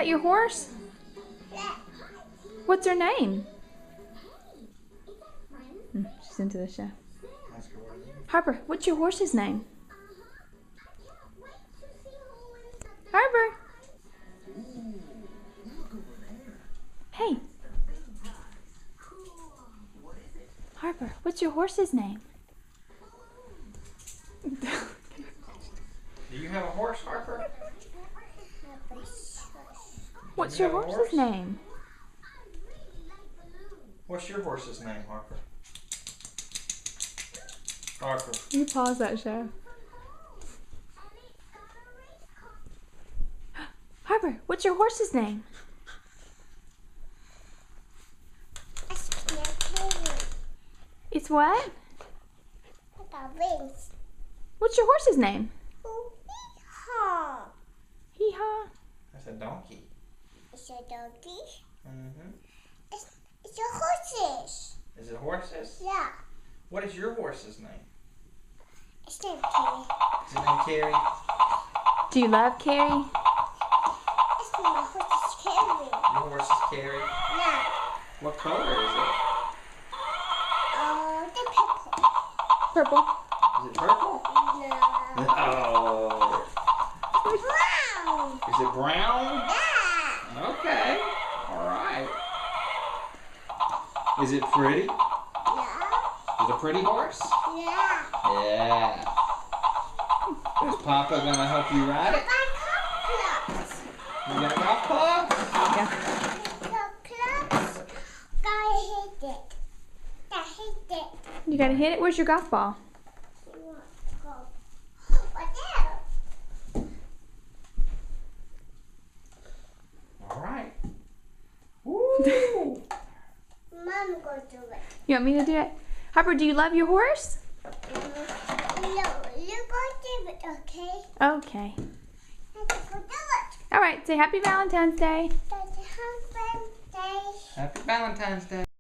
that your horse? What's her name? She's into the show. Harper, what's your horse's name? Harper. Hey. Harper, what's your horse's name? Do you have a horse, Harper? What's your horse's name? What's your horse's name, Harper? Harper. You pause that show. Harper, what's your horse's name? It's what? What's your horse's name? Hee-haw. That's a donkey. It's a donkey. Mm-hmm. It's a horses. Is it horses? Yeah. What is your horse's name? It's named Carrie. Is it named Carrie? Do you love Carrie? It's my horse is Carrie. Your horse is Carrie? Yeah. What color is it? The purple. Purple. Is it purple? No. Oh. Brown. Is it brown? Yeah. Okay. All right. Is it pretty? Yeah. Is it a pretty horse? Yeah. Yeah. Is Papa gonna help you ride it? You got a golf club? Yeah. You gotta hit it. Where's your golf ball? All right. Woo! Mom go do it. You want me to do it? Harper, do you love your horse? No, you go do it, okay? Okay. Let's go do it. All right. Say Happy Valentine's Day. That's a husband day. Happy Valentine's Day.